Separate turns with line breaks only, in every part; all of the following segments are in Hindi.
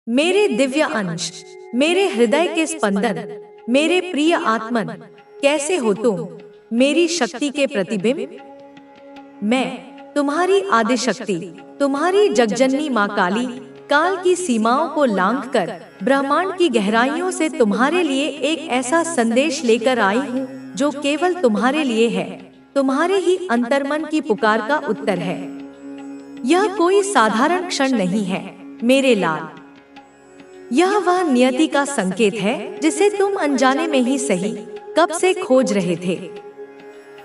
मेरे दिव्य अंश, मेरे हृदय के स्पंदन, मेरे प्रिय आत्मन, कैसे हो तुम, मेरी शक्ति के प्रतिबिंब। मैं तुम्हारी आदि शक्ति, तुम्हारी जगजननी माँ काली, काल की सीमाओं को लांघकर ब्रह्मांड की गहराइयों से तुम्हारे लिए एक ऐसा संदेश लेकर आई हूँ जो केवल तुम्हारे लिए है, तुम्हारे ही अंतर्मन की पुकार का उत्तर है। यह कोई साधारण क्षण नहीं है मेरे लाल, यह वह नियति का संकेत है जिसे तुम अनजाने में ही सही कब से खोज रहे थे।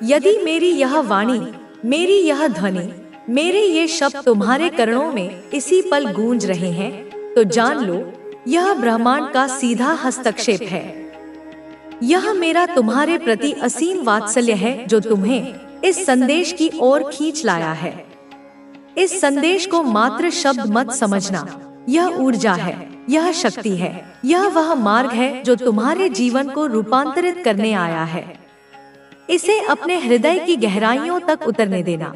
यदि मेरी यह वाणी, मेरी यह ध्वनि, मेरे ये शब्द तुम्हारे कर्णों में इसी पल गूंज रहे हैं, तो जान लो यह ब्रह्मांड का सीधा हस्तक्षेप है। यह मेरा तुम्हारे प्रति असीम वात्सल्य है जो तुम्हें इस संदेश की ओर खींच लाया है। इस संदेश को मात्र शब्द मत समझना, यह ऊर्जा है, यह शक्ति है, यह वह मार्ग है जो तुम्हारे जीवन को रूपांतरित करने आया है। इसे अपने हृदय की गहराइयों तक उतरने देना,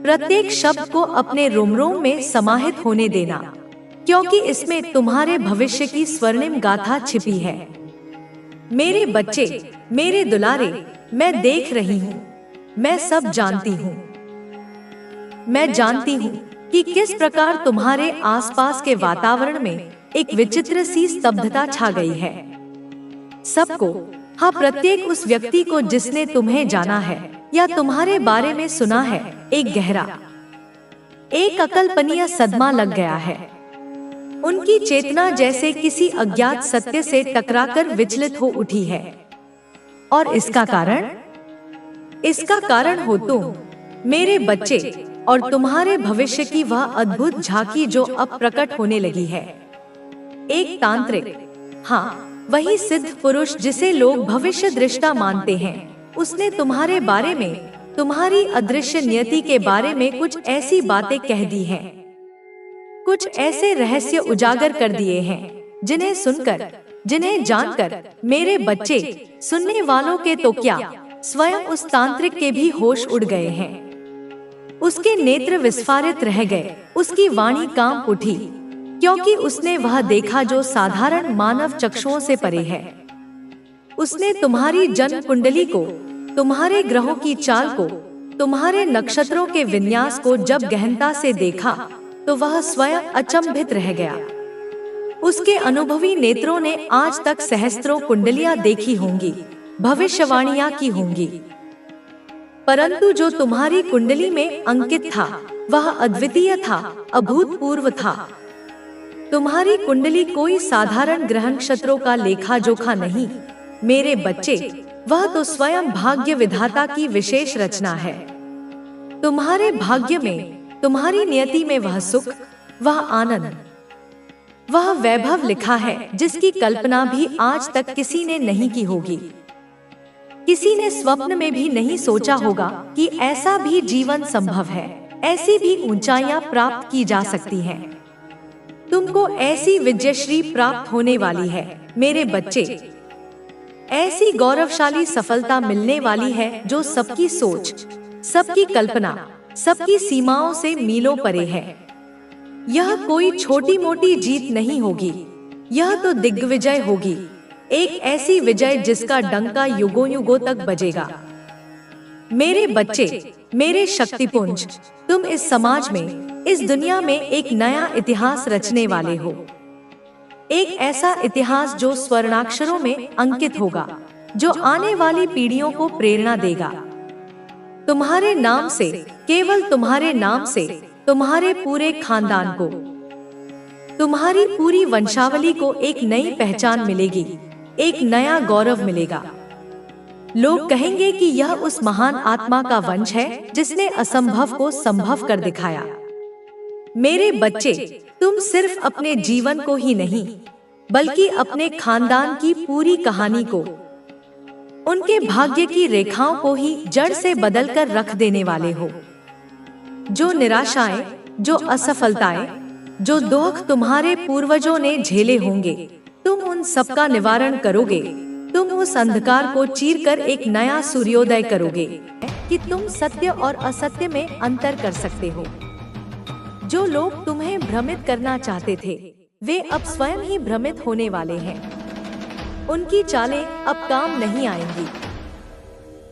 प्रत्येक शब्द को अपने रोम-रोम में समाहित होने देना, क्योंकि इसमें तुम्हारे भविष्य की स्वर्णिम गाथा छिपी है। मेरे बच्चे, मेरे दुलारे, मैं देख रही हूँ, मैं सब जानती हूँ। मैं जानती हूँ कि किस प्रकार तुम्हारे आसपास के वातावरण में एक विचित्र सी स्तब्धता छा गई है। सबको, हाँ प्रत्येक उस व्यक्ति को जिसने तुम्हें जाना है या तुम्हारे बारे में सुना है, एक गहरा, एक अकल्पनीय सदमा लग गया है। उनकी चेतना जैसे किसी अज्ञात सत्य से टकराकर विचलित हो उठी है। और इसका कारण हो तुम, मेरे बच्चे, और तुम्हारे भविष्य की वह अद्भुत झांकी जो अब प्रकट होने लगी है। एक तांत्रिक, हाँ वही सिद्ध पुरुष जिसे लोग भविष्य दृष्टा मानते हैं, उसने तुम्हारे बारे में, तुम्हारी अदृश्य नियति के बारे में कुछ ऐसी बातें कह दी हैं, कुछ ऐसे रहस्य उजागर कर दिए हैं जिन्हें सुनकर, जिन्हें जानकर मेरे बच्चे, सुनने वालों के तो क्या, स्वयं उस तांत्रिक के भी होश उड़ गए हैं। उसके नेत्र विस्फारित रह गए, उसकी वाणी कांप उठी, क्योंकि उसने वह देखा जो साधारण मानव चक्षुओं से परे है। उसने तुम्हारी जन्म कुंडली को, तुम्हारे ग्रहों की चाल को, तुम्हारे नक्षत्रों के विन्यास को जब गहनता से देखा तो वह स्वयं अचंभित रह गया। उसके अनुभवी नेत्रों ने आज तक सहस्त्रों कुंडलियां देखी होंगी, भविष्यवाणियां की होंगी, परंतु जो तुम्हारी कुंडली में अंकित था वह अद्वितीय था, अभूतपूर्व था। तुम्हारी कुंडली कोई साधारण ग्रह नक्षत्रों का लेखा जोखा नहीं मेरे बच्चे, वह तो स्वयं भाग्य विधाता की विशेष रचना है। तुम्हारे भाग्य में, तुम्हारी नियति में वह सुख, वह आनंद, वह वैभव लिखा है जिसकी कल्पना भी आज तक किसी ने नहीं की होगी। किसी ने स्वप्न में भी नहीं सोचा होगा कि ऐसा भी जीवन संभव है, ऐसी भी ऊंचाइयां प्राप्त की जा सकती हैं। तुमको ऐसी विजयश्री प्राप्त होने वाली है मेरे बच्चे, ऐसी गौरवशाली सफलता मिलने वाली है जो सबकी सोच, सबकी कल्पना, सबकी सीमाओं से मीलों परे है। यह कोई छोटी मोटी जीत नहीं होगी, यह तो दिग्विजय होगी, एक ऐसी विजय जिसका डंका युगों युगों तक बजेगा। मेरे बच्चे, मेरे शक्तिपुंज, तुम इस समाज में, इस दुनिया में एक नया इतिहास रचने वाले हो। एक ऐसा इतिहास जो स्वर्णाक्षरों में अंकित होगा, जो आने वाली पीढ़ियों को प्रेरणा देगा। तुम्हारे नाम से, केवल तुम्हारे नाम से, तुम्हारे पूरे खानदान को, तुम्हारी पूरी वंशावली को एक नई पहचान मिलेगी, एक नया गौरव मिलेगा। लोग कहेंगे कि यह उस महान आत्मा का वंश है जिसने असंभव को संभव कर दिखाया। मेरे बच्चे, तुम सिर्फ अपने जीवन को ही नहीं, बल्कि अपने खानदान की पूरी कहानी को, उनके भाग्य की रेखाओं को ही जड़ से बदलकर रख देने वाले हो। जो निराशाएं, जो असफलताएं, जो दुख तुम्हारे पूर्वजों ने झेले होंगे, तुम उन सबका निवारण करोगे। तुम उस अंधकार को चीरकर एक नया सूर्योदय करोगे कि तुम सत्य और असत्य में अंतर कर सकते हो। जो लोग तुम्हें भ्रमित करना चाहते थे, वे अब स्वयं ही भ्रमित होने वाले हैं। उनकी चालें अब काम नहीं आएंगी।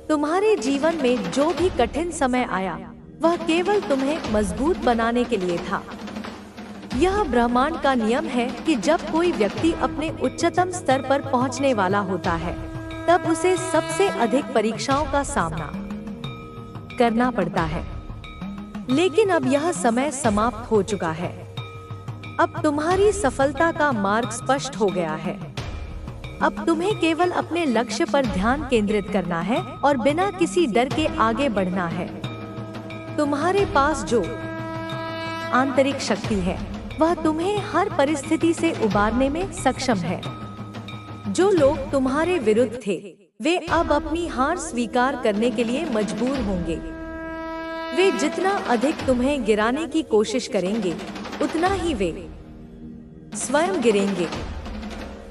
तुम्हारे जीवन में जो भी कठिन समय आया, वह केवल तुम्हें मजबूत बनाने के लिए था। यह ब्रह्मांड का नियम है कि जब कोई व्यक्ति अपने उच्चतम स्तर पर पहुंचने वाला होता है, तब उसे सबसे अधिक परीक्षाओं का सामना करना पड़ता है। लेकिन अब यह समय समाप्त हो चुका है। अब तुम्हारी सफलता का मार्ग स्पष्ट हो गया है। अब तुम्हें केवल अपने लक्ष्य पर ध्यान केंद्रित करना है और बिना किसी डर के आगे बढ़ना है। तुम्हारे पास जो आंतरिक शक्ति है, वह तुम्हें हर परिस्थिति से उबारने में सक्षम है। जो लोग तुम्हारे विरुद्ध थे, वे अब अपनी हार स्वीकार करने के लिए मजबूर होंगे। वे जितना अधिक तुम्हें गिराने की कोशिश करेंगे, उतना ही वे स्वयं गिरेंगे।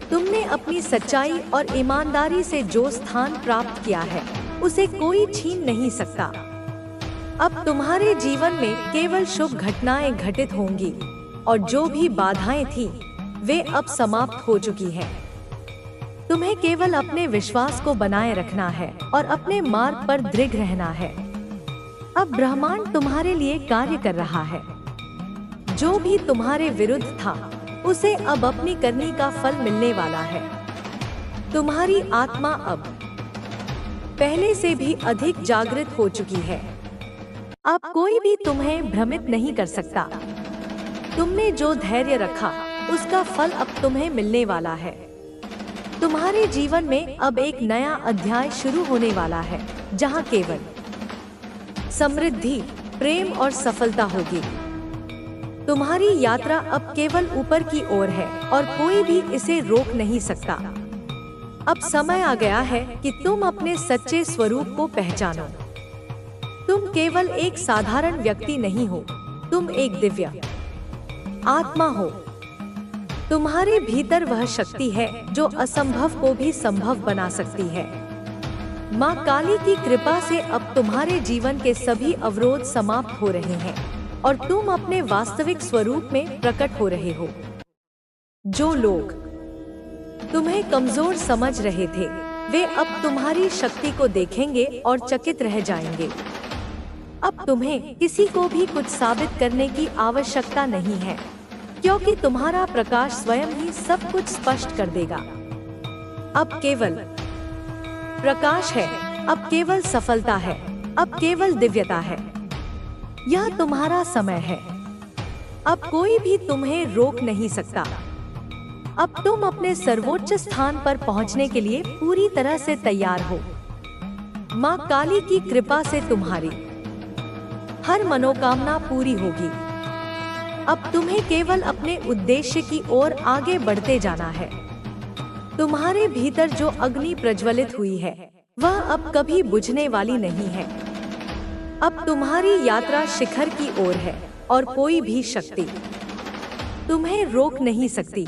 तुमने अपनी सच्चाई और ईमानदारी से जो स्थान प्राप्त किया है, उसे कोई छीन नहीं सकता। अब तुम्हारे जीवन में केवल शुभ घटनाएं घटित होंगी और जो भी बाधाएं थीं, वे अब समाप्त हो चुकी हैं। तुम्हें केवल अपने विश्वास को बनाए रखना है और अपने मार्ग पर दृढ़ रहना है। अब ब्रह्मांड तुम्हारे लिए कार्य कर रहा है। जो भी तुम्हारे विरुद्ध था, उसे अब अपनी करनी का फल मिलने वाला है। तुम्हारी आत्मा अब पहले से भी अधिक जागृत हो चुकी है। अब कोई भी तुम्हें भ्रमित नहीं कर सकता। तुमने जो धैर्य रखा, उसका फल अब तुम्हें मिलने वाला है। तुम्हारे जीवन में अब एक नया अध्याय शुरू होने वाला है, जहां केवल समृद्धि, प्रेम और सफलता होगी। तुम्हारी यात्रा अब केवल ऊपर की ओर है और कोई भी इसे रोक नहीं सकता। अब समय आ गया है कि तुम अपने सच्चे स्वरूप को पहचानो। तुम केवल एक साधारण व्यक्ति नहीं हो, तुम एक दिव्य आत्मा हो। तुम्हारे भीतर वह शक्ति है जो असंभव को भी संभव बना सकती है। माँ काली की कृपा से अब तुम्हारे जीवन के सभी अवरोध समाप्त हो रहे हैं और तुम अपने वास्तविक स्वरूप में प्रकट हो रहे हो। जो लोग तुम्हें कमजोर समझ रहे थे, वे अब तुम्हारी शक्ति को देखेंगे और चकित रह जाएंगे। अब तुम्हें किसी को भी कुछ साबित करने की आवश्यकता नहीं है, क्योंकि तुम्हारा प्रकाश स्वयं ही सब कुछ स्पष्ट कर देगा। अब केवल प्रकाश है, अब केवल सफलता है, अब केवल दिव्यता है। यह तुम्हारा समय है। अब कोई भी तुम्हें रोक नहीं सकता। अब तुम अपने सर्वोच्च स्थान पर पहुंचने के लिए पूरी तरह से तैयार हो। माँ काली की कृपा से तुम्हारी हर मनोकामना पूरी होगी। अब तुम्हें केवल अपने उद्देश्य की ओर आगे बढ़ते जाना है। तुम्हारे भीतर जो अग्नि प्रज्वलित हुई है, वह अब कभी बुझने वाली नहीं है। अब तुम्हारी यात्रा शिखर की ओर है और कोई भी शक्ति तुम्हें रोक नहीं सकती।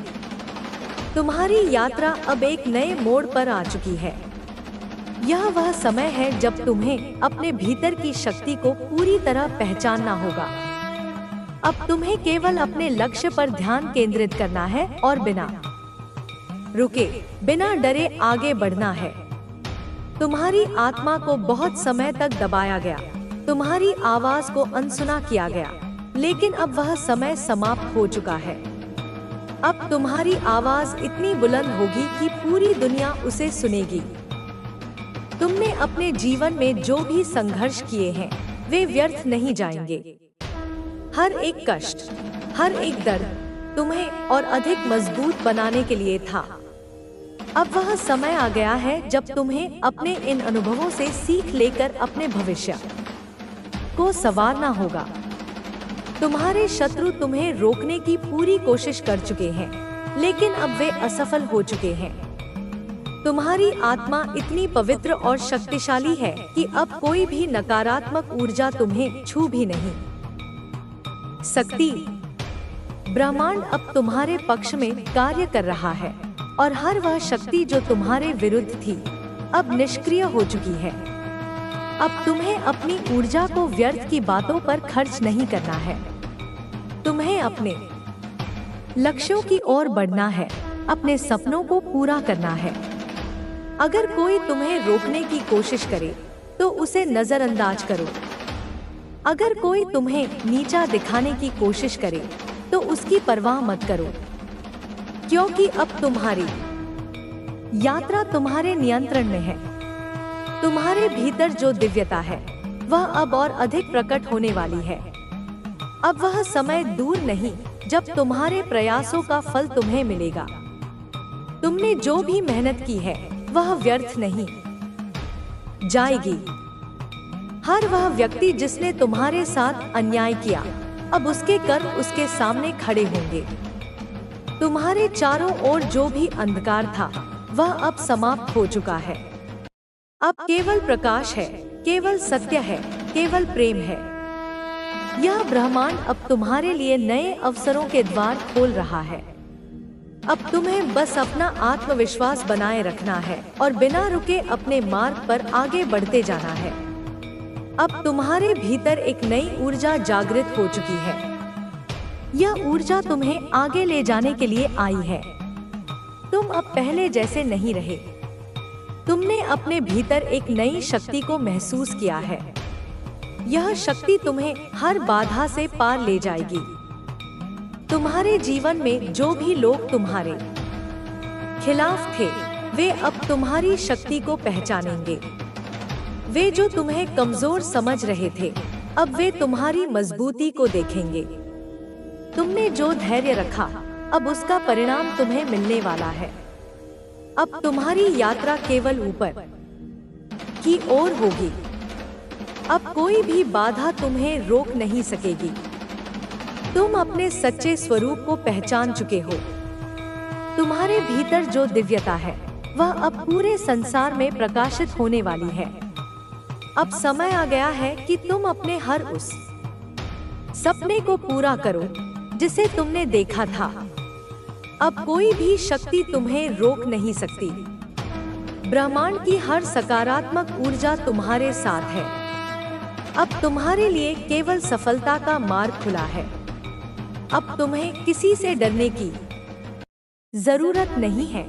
तुम्हारी यात्रा अब एक नए मोड़ पर आ चुकी है। यह वह समय है जब तुम्हें अपने भीतर की शक्ति को पूरी तरह पहचानना होगा। अब तुम्हें केवल अपने लक्ष्य पर ध्यान केंद्रित करना है और बिना रुके, बिना डरे आगे बढ़ना है। तुम्हारी आत्मा को बहुत समय तक दबाया गया, तुम्हारी आवाज को अनसुना किया गया, लेकिन अब वह समय समाप्त हो चुका है। अब तुम्हारी आवाज इतनी बुलंद होगी कि पूरी दुनिया उसे सुनेगी। तुमने अपने जीवन में जो भी संघर्ष किए हैं, वे व्यर्थ नहीं जाएंगे। हर एक कष्ट, हर एक दर्द तुम्हें और अधिक मजबूत बनाने के लिए था। अब वह समय आ गया है जब तुम्हें अपने इन अनुभवों से सीख लेकर अपने भविष्य को संवारना होगा। तुम्हारे शत्रु तुम्हें रोकने की पूरी कोशिश कर चुके हैं, लेकिन अब वे असफल हो चुके हैं। तुम्हारी आत्मा इतनी पवित्र और शक्तिशाली है कि अब कोई भी नकारात्मक ऊर्जा तुम्हें छू भी नहीं सकती। ब्रह्मांड अब तुम्हारे पक्ष में कार्य कर रहा है और हर वह शक्ति जो तुम्हारे विरुद्ध थी, अब निष्क्रिय हो चुकी है। अब तुम्हें अपनी ऊर्जा को व्यर्थ की बातों पर खर्च नहीं करना है। तुम्हें अपने लक्ष्यों की ओर बढ़ना है, अपने सपनों को पूरा करना है। अगर कोई तुम्हें रोकने की कोशिश करे तो उसे नजरअंदाज करो। अगर कोई तुम्हें नीचा दिखाने की कोशिश करे तो उसकी परवाह मत करो, क्योंकि अब तुम्हारी यात्रा तुम्हारे नियंत्रण में है। तुम्हारे भीतर जो दिव्यता है वह अब और अधिक प्रकट होने वाली है। अब वह समय दूर नहीं जब तुम्हारे प्रयासों का फल तुम्हें मिलेगा। तुमने जो भी मेहनत की है वह व्यर्थ नहीं जाएगी। हर वह व्यक्ति जिसने तुम्हारे साथ अन्याय किया, अब उसके कर्म उसके सामने खड़े होंगे। तुम्हारे चारों ओर जो भी अंधकार था वह अब समाप्त हो चुका है। अब केवल प्रकाश है, केवल सत्य है, केवल प्रेम है। यह ब्रह्मांड अब तुम्हारे लिए नए अवसरों के द्वार खोल रहा है। अब तुम्हें बस अपना आत्मविश्वास बनाए रखना है और बिना रुके अपने मार्ग पर आगे बढ़ते जाना है। अब तुम्हारे भीतर एक नई ऊर्जा जागृत हो चुकी है। यह ऊर्जा तुम्हें आगे ले जाने के लिए आई है। तुम अब पहले जैसे नहीं रहे। तुमने अपने भीतर एक नई शक्ति को महसूस किया है। यह शक्ति तुम्हें हर बाधा से पार ले जाएगी। तुम्हारे जीवन में जो भी लोग तुम्हारे खिलाफ थे, वे अब तुम्हारी शक्ति को पहचानेंगे। वे जो तुम्हें कमजोर समझ रहे थे, अब वे तुम्हारी मजबूती को देखेंगे। तुमने जो धैर्य रखा, अब उसका परिणाम तुम्हें मिलने वाला है। अब तुम्हारी यात्रा केवल ऊपर की ओर होगी। अब कोई भी बाधा तुम्हें रोक नहीं सकेगी। तुम अपने सच्चे स्वरूप को पहचान चुके हो। तुम्हारे भीतर जो दिव्यता है वह अब पूरे संसार में प्रकाशित होने वाली है। अब समय आ गया है कि तुम अपने हर उस सपने को पूरा करो जिसे तुमने देखा था। अब कोई भी शक्ति तुम्हें रोक नहीं सकती। ब्रह्मांड की हर सकारात्मक ऊर्जा तुम्हारे साथ है। अब तुम्हारे लिए केवल सफलता का मार्ग खुला है। अब तुम्हें किसी से डरने की जरूरत नहीं है।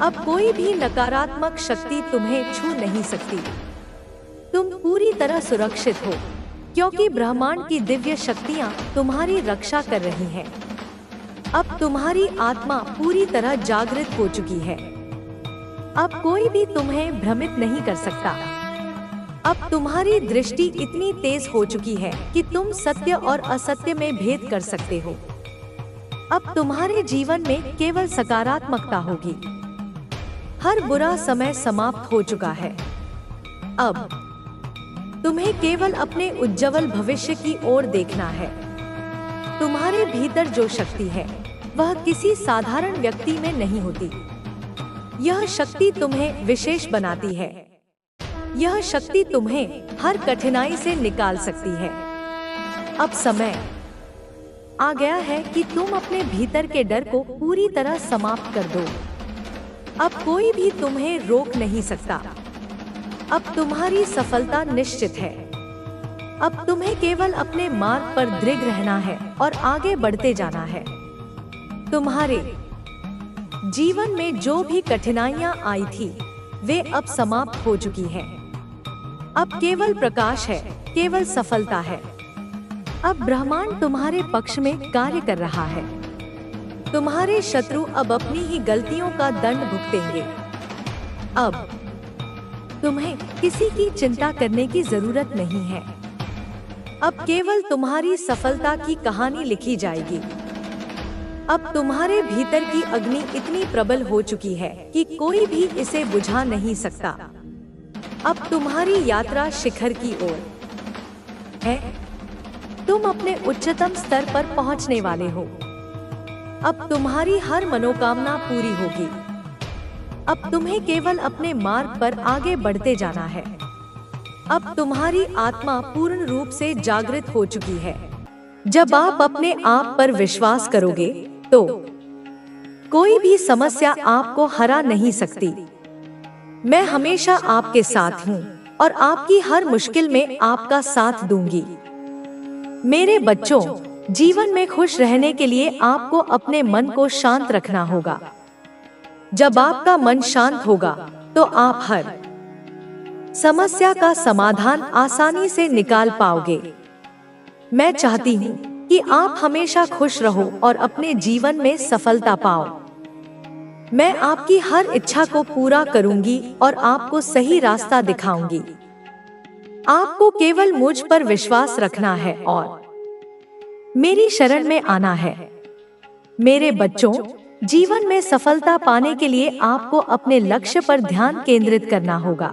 अब कोई भी नकारात्मक शक्ति तुम्हें छू नहीं सकती। तुम पूरी तरह सुरक्षित हो, क्योंकि ब्रह्मांड की दिव्य शक्तियां तुम्हारी रक्षा कर रही हैं। अब तुम्हारी आत्मा पूरी तरह जागृत हो चुकी है। अब कोई भी तुम्हें भ्रमित नहीं कर सकता। अब तुम्हारी दृष्टि इतनी तेज हो चुकी है कि तुम सत्य और असत्य में भेद कर सकते हो। अब तुम्हारे जीवन में केवल सकारात्मकता होगी। हर बुरा समय समाप्त हो चुका है। अब तुम्हें केवल अपने उज्जवल भविष्य की ओर देखना है। तुम्हारे भीतर जो शक्ति है वह किसी साधारण व्यक्ति में नहीं होती। यह शक्ति तुम्हें विशेष बनाती है। यह शक्ति तुम्हें हर कठिनाई से निकाल सकती है। अब समय आ गया है कि तुम अपने भीतर के डर को पूरी तरह समाप्त कर दो। अब कोई भी तुम्हें रोक नहीं सकता। अब तुम्हारी सफलता निश्चित है। अब तुम्हें केवल अपने मार्ग पर दृढ़ रहना है और आगे बढ़ते जाना है। तुम्हारे जीवन में जो भी कठिनाइयां आई थी, वे अब समाप्त हो चुकी हैं। अब केवल प्रकाश है, केवल सफलता है। अब ब्रह्मांड तुम्हारे पक्ष में कार्य कर रहा है। तुम्हारे शत्रु अब अपनी ही गलतियों का दंड भुगतेंगे। अब तुम्हें किसी की चिंता करने की जरूरत नहीं है। अब केवल तुम्हारी सफलता की कहानी लिखी जाएगी। अब तुम्हारे भीतर की अग्नि इतनी प्रबल हो चुकी है कि कोई भी इसे बुझा नहीं सकता। अब तुम्हारी यात्रा शिखर की ओर है। तुम अपने उच्चतम स्तर पर पहुंचने वाले हो। अब तुम्हारी हर मनोकामना पूरी होगी। अब तुम्हें केवल अपने मार्ग पर आगे बढ़ते जाना है। अब तुम्हारी आत्मा पूर्ण रूप से जागृत हो चुकी है। जब आप अपने आप पर विश्वास करोगे तो कोई भी समस्या आपको हरा नहीं सकती। मैं हमेशा आपके साथ हूँ और आपकी हर मुश्किल में आपका साथ दूंगी। मेरे बच्चों, जीवन में खुश रहने के लिए आपको अपने मन को शांत रखना होगा। जब आपका मन शांत होगा तो आप हर समस्या का समाधान आसानी से निकाल पाओगे। मैं चाहती हूँ कि आप हमेशा खुश रहो और अपने जीवन में सफलता पाओ। मैं आपकी हर इच्छा को पूरा करूंगी और आपको सही रास्ता दिखाऊंगी। आपको केवल मुझ पर विश्वास रखना है और मेरी शरण में आना है। मेरे बच्चों, जीवन में सफलता पाने के लिए आपको अपने लक्ष्य पर ध्यान केंद्रित करना होगा।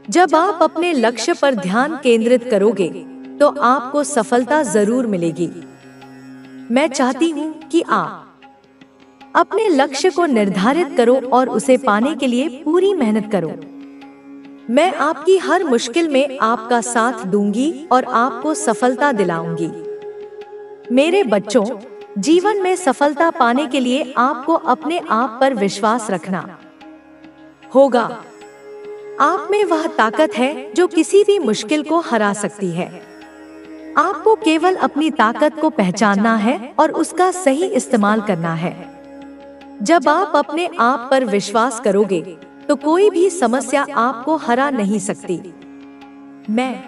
जब आप अपने लक्ष्य पर ध्यान केंद्रित करोगे तो आपको सफलता जरूर मिलेगी। मैं चाहती हूँ कि आप अपने लक्ष्य को निर्धारित करो और उसे पाने के लिए पूरी मेहनत करो। मैं आपकी हर मुश्किल में आपका साथ दूंगी और आपको सफलता दिलाऊंगी। मेरे बच्चों, जीवन में सफलता पाने के लिए आपको अपने आप पर विश्वास रखना होगा। आप में वह ताकत है जो किसी भी मुश्किल को हरा सकती है। आपको केवल अपनी ताकत को पहचानना है और उसका सही इस्तेमाल करना है। जब आप अपने आप पर विश्वास करोगे तो कोई भी समस्या आपको हरा नहीं सकती। मैं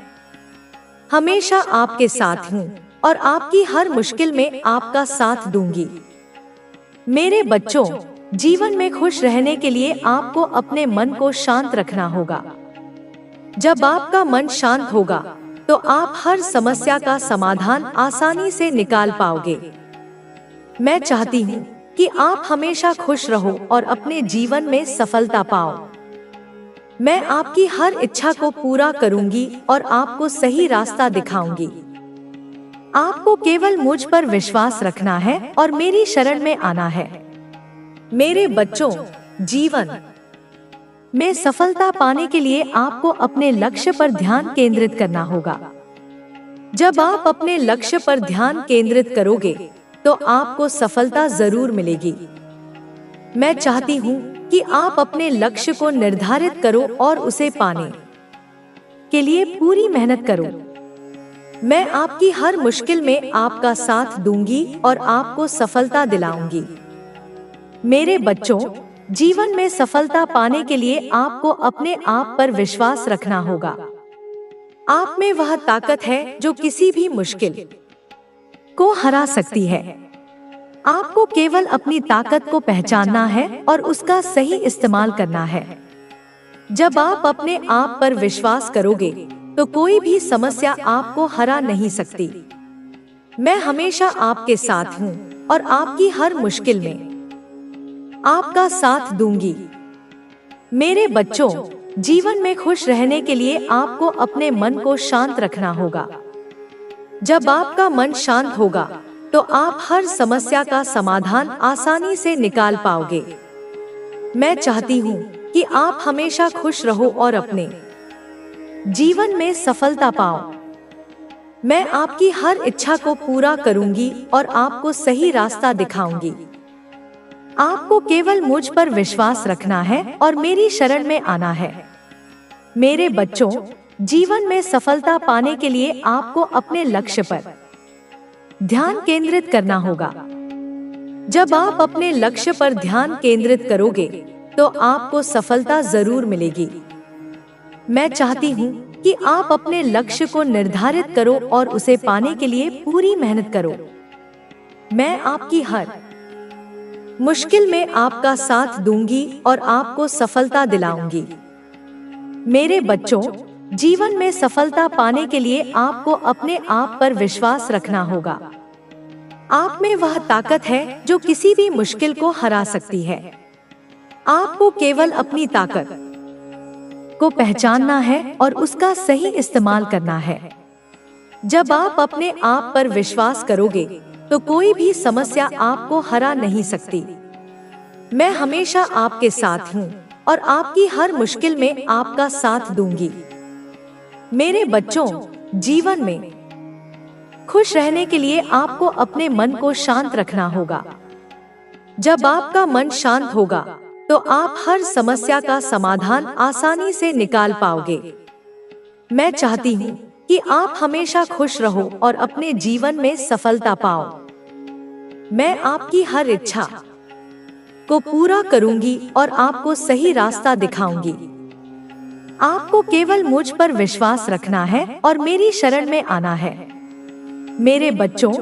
हमेशा आपके साथ हूँ और आपकी हर मुश्किल में आपका साथ दूंगी। मेरे बच्चों, जीवन में खुश रहने के लिए आपको अपने मन को शांत रखना होगा। जब आपका मन शांत होगा तो आप हर समस्या का समाधान आसानी से निकाल पाओगे। मैं चाहती हूँ कि आप हमेशा खुश रहो और अपने जीवन में सफलता पाओ। मैं आपकी हर इच्छा को पूरा करूंगी और आपको सही रास्ता दिखाऊंगी। आपको केवल मुझ पर विश्वास रखना है और मेरी शरण में आना है। मेरे बच्चों, जीवन में सफलता पाने के लिए आपको अपने लक्ष्य पर ध्यान केंद्रित करना होगा। जब आप अपने लक्ष्य पर ध्यान केंद्रित करोगे तो आपको सफलता जरूर मिलेगी। मैं चाहती हूँ कि आप अपने लक्ष्य को निर्धारित करो और उसे पाने के लिए पूरी मेहनत करो। मैं आपकी हर मुश्किल में आपका साथ दूंगी और आपको सफलता दिलाऊंगी। मेरे बच्चों, जीवन में सफलता पाने के लिए आपको अपने आप पर विश्वास रखना होगा। आप में वह ताकत है जो किसी भी मुश्किल को हरा सकती है। आपको केवल अपनी ताकत को पहचानना है और उसका सही इस्तेमाल करना है। जब आप अपने आप पर विश्वास करोगे तो कोई भी समस्या आपको हरा नहीं सकती। मैं हमेशा आपके साथ हूँ और आपकी हर मुश्किल में आपका साथ दूंगी। मेरे बच्चों, जीवन में खुश रहने के लिए आपको अपने मन को शांत रखना होगा। जब आपका मन शांत होगा तो आप हर समस्या का समाधान आसानी से निकाल पाओगे। मैं चाहती हूँ कि आप हमेशा खुश रहो और अपने जीवन में सफलता पाओ। मैं आपकी हर इच्छा को पूरा करूंगी और आपको सही रास्ता दिखाऊंगी। आपको केवल मुझ पर विश्वास रखना है और मेरी शरण में आना है। मेरे बच्चों, जीवन में सफलता पाने के लिए आपको अपने लक्ष्य पर ध्यान केंद्रित करना होगा। जब आप अपने लक्ष्य पर ध्यान केंद्रित करोगे तो आपको सफलता जरूर मिलेगी। मैं चाहती हूँ कि आप अपने लक्ष्य को निर्धारित करो और उसे पाने के लिए पूरी मेहनत करो। मैं आपकी हर मुश्किल में आपका साथ दूंगी और आपको सफलता दिलाऊंगी। मेरे बच्चों, जीवन में सफलता पाने के लिए आपको अपने आप पर विश्वास रखना होगा। आप में वह ताकत है जो किसी भी मुश्किल को हरा सकती है। आपको केवल अपनी ताकत को पहचानना है और उसका सही इस्तेमाल करना है। जब आप अपने आप पर विश्वास करोगे तो कोई भी समस्या आपको हरा नहीं सकती। मैं हमेशा आपके साथ हूँ और आपकी हर मुश्किल में आपका साथ दूंगी। मेरे बच्चों, जीवन में खुश रहने के लिए आपको अपने मन को शांत रखना होगा। जब आपका मन शांत होगा तो आप हर समस्या का समाधान आसानी से निकाल पाओगे। मैं चाहती हूँ कि आप हमेशा खुश रहो और अपने जीवन में सफलता पाओ। मैं आपकी हर इच्छा को पूरा करूंगी और आपको सही रास्ता दिखाऊंगी। आपको केवल मुझ पर विश्वास रखना है और मेरी शरण में आना है। मेरे बच्चों,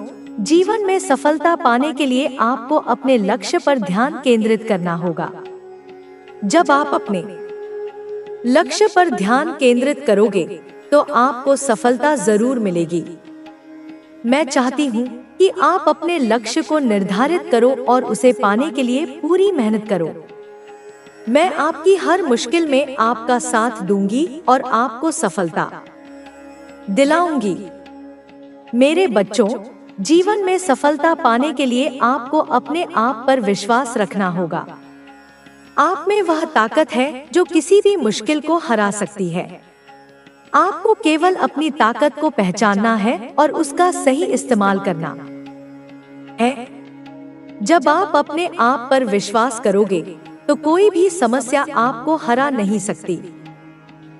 जीवन में सफलता पाने के लिए आपको अपने लक्ष्य पर ध्यान केंद्रित करना होगा। जब आप अपने लक्ष्य पर ध्यान केंद्रित करोगे तो आपको सफलता जरूर मिलेगी। मैं चाहती हूँ कि आप अपने लक्ष्य को निर्धारित करो और उसे पाने के लिए पूरी मेहनत करो। मैं आपकी हर मुश्किल में आपका साथ दूंगी और आपको सफलता दिलाऊंगी। मेरे बच्चों, जीवन में सफलता पाने के लिए आपको अपने आप पर विश्वास रखना होगा। आप में वह ताकत है जो किसी भी मुश्किल को हरा सकती है। आपको केवल अपनी ताकत को पहचानना है और उसका सही इस्तेमाल करना है। जब आप अपने आप पर विश्वास करोगे तो कोई भी समस्या आपको हरा नहीं सकती।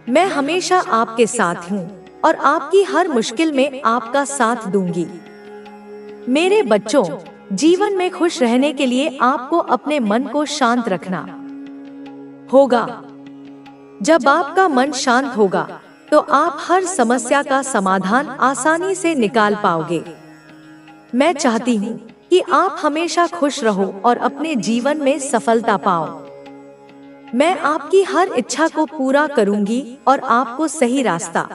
मैं हमेशा आपके साथ हूँ और आपकी हर मुश्किल में आपका साथ दूंगी। मेरे बच्चों, जीवन में खुश रहने के लिए आपको अपने मन को शांत रखना होगा। जब आपका मन शांत होगा तो आप हर समस्या का समाधान आसानी से निकाल पाओगे। मैं चाहती हूँ कि आप हमेशा खुश रहो और अपने जीवन में सफलता पाओ। मैं आपकी हर इच्छा को पूरा करूंगी और आपको सही रास्ता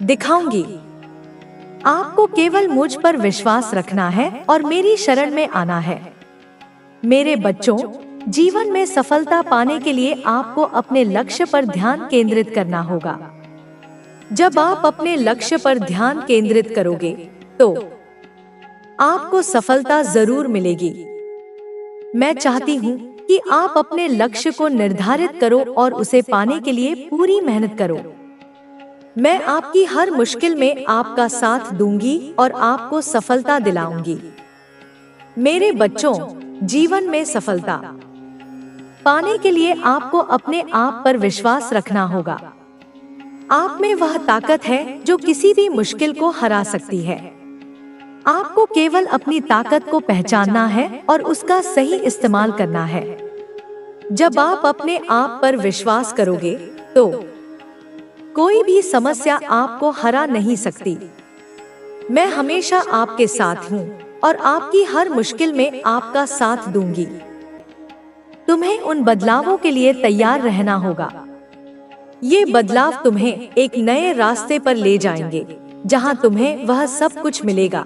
दिखाऊंगी। आपको केवल मुझ पर विश्वास रखना है और मेरी शरण में आना है। मेरे बच्चों, जीवन में सफलता पाने के लिए आपको अपने लक्ष्य पर ध्यान केंद्रित करना होगा। जब आप अपने लक्ष्य पर ध्यान केंद्रित करोगे तो आपको सफलता जरूर मिलेगी। मैं चाहती हूँ कि आप अपने लक्ष्य को निर्धारित करो और उसे पाने के लिए पूरी मेहनत करो। मैं आपकी हर मुश्किल में आपका साथ दूंगी और आपको सफलता दिलाऊंगी। मेरे बच्चों, जीवन में सफलता पाने के लिए आपको अपने आप पर विश्वास रखना होगा। आप में वह ताकत है जो किसी भी मुश्किल को हरा सकती है। आपको केवल अपनी ताकत को पहचानना है और उसका सही इस्तेमाल करना है। जब आप अपने आप पर विश्वास करोगे तो कोई भी समस्या आपको हरा नहीं सकती। मैं हमेशा आपके साथ हूँ और आपकी हर मुश्किल में आपका साथ दूंगी। तुम्हें उन बदलावों के लिए तैयार रहना होगा। ये बदलाव तुम्हें एक नए रास्ते पर ले जाएंगे, जहाँ तुम्हें वह सब कुछ मिलेगा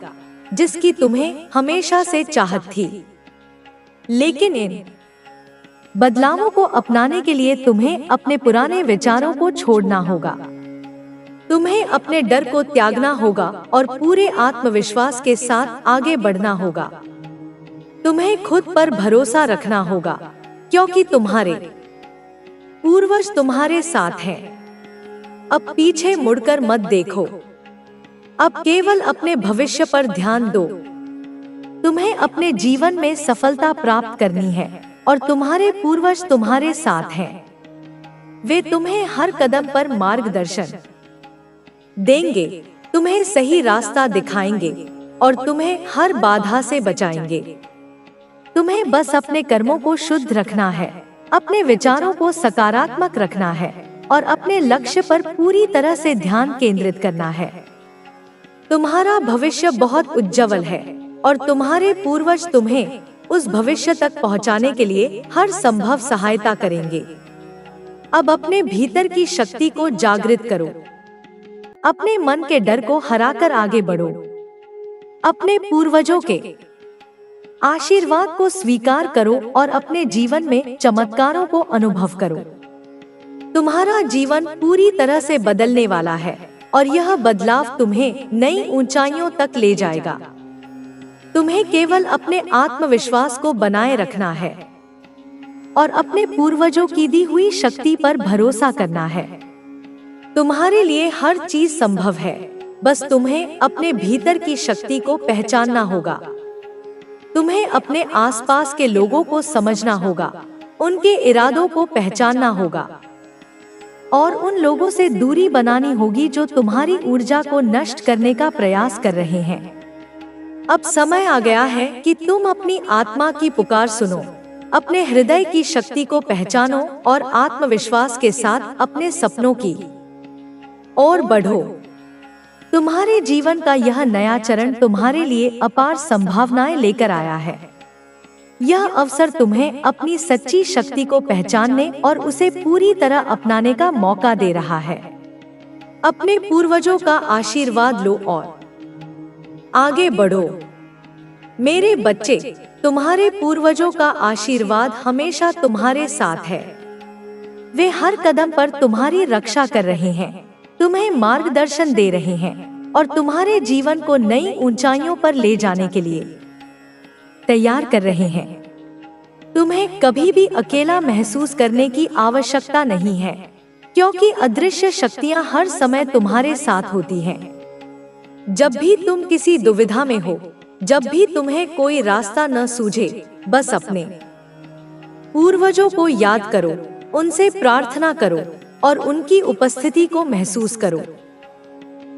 जिसकी तुम्हें हमेशा से चाहत थी। लेकिन इन बदलावों को अपनाने के लिए तुम्हें अपने पुराने विचारों को छोड़ना होगा। तुम्हें अपने डर को त्यागना होगा और पूरे आत्मविश्वास के साथ आगे बढ़ना होगा। तुम्हें खुद पर भरोसा रखना होगा, क्योंकि तुम्हारे पूर्वज तुम्हारे साथ हैं। अब पीछे मुड़कर मत देखो। अब केवल अपने भविष्य पर ध्यान दो। तुम्हें अपने जीवन में सफलता प्राप्त करनी है और तुम्हारे पूर्वज तुम्हारे साथ हैं। वे तुम्हें हर कदम पर मार्गदर्शन देंगे, तुम्हें सही रास्ता दिखाएंगे और तुम्हें हर बाधा से बचाएंगे। तुम्हें बस अपने कर्मों को शुद्ध रखना है, अपने विचारों को सकारात्मक रखना है और अपने लक्ष्य पर पूरी तरह से ध्यान केंद्रित करना है। तुम्हारा भविष्य बहुत उज्जवल है और तुम्हारे पूर्वज तुम्हें उस भविष्य तक पहुंचाने के लिए हर संभव सहायता करेंगे। अब अपने भीतर की शक्ति को जागृत करो। अपने मन के डर को हराकर आगे बढ़ो। अपने पूर्वजों के आशीर्वाद को स्वीकार करो और अपने जीवन में चमत्कारों को अनुभव करो। तुम्हारा जीवन पूरी तरह से बदलने वाला है और यह बदलाव तुम्हें नई ऊंचाइयों तक ले जाएगा। तुम्हें केवल अपने आत्मविश्वास को बनाए रखना है और अपने पूर्वजों की दी हुई शक्ति पर भरोसा करना है। तुम्हारे लिए हर चीज संभव है, बस तुम्हें अपने भीतर की शक्ति को पहचानना होगा। तुम्हें अपने आसपास के लोगों को समझना होगा, उनके इरादों को पहचानना होगा। और उन लोगों से दूरी बनानी होगी जो तुम्हारी ऊर्जा को नष्ट करने का प्रयास कर रहे हैं। अब समय आ गया है कि तुम अपनी आत्मा की पुकार सुनो, अपने हृदय की शक्ति को पहचानो और आत्मविश्वास के साथ अपने सपनों की ओर बढ़ो। तुम्हारे जीवन का यह नया चरण तुम्हारे लिए अपार संभावनाएं लेकर आया है। यह अवसर तुम्हें अपनी सच्ची शक्ति को पहचानने और उसे पूरी तरह अपनाने का मौका दे रहा है। अपने पूर्वजों का आशीर्वाद लो और आगे बढ़ो। मेरे बच्चे, तुम्हारे पूर्वजों का आशीर्वाद हमेशा तुम्हारे साथ है। वे हर कदम पर तुम्हारी रक्षा कर रहे हैं, तुम्हें मार्गदर्शन दे रहे हैं और तुम्हारे जीवन को नई ऊंचाइयों पर ले जाने के लिए तैयार कर रहे हैं। तुम्हें कभी भी अकेला महसूस करने की आवश्यकता नहीं है, क्योंकि अदृश्य शक्तियां हर समय तुम्हारे साथ होती हैं। जब भी तुम किसी दुविधा में हो, जब भी तुम्हें कोई रास्ता न सूझे, बस अपने पूर्वजों को याद करो, उनसे प्रार्थना करो और उनकी उपस्थिति को महसूस करो।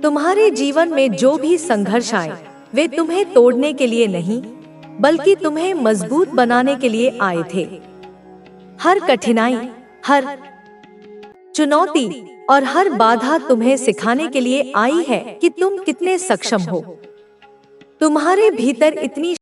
तुम्हारे जीवन में जो भी संघर्ष आए, वे तुम्हें तोड़ने के लिए नहीं, बल्कि तुम्हें मजबूत बनाने के लिए आए थे। हर कठिनाई, हर चुनौती और हर बाधा तुम्हें सिखाने के लिए आई है कि तुम कितने सक्षम हो। तुम्हारे भीतर इतनी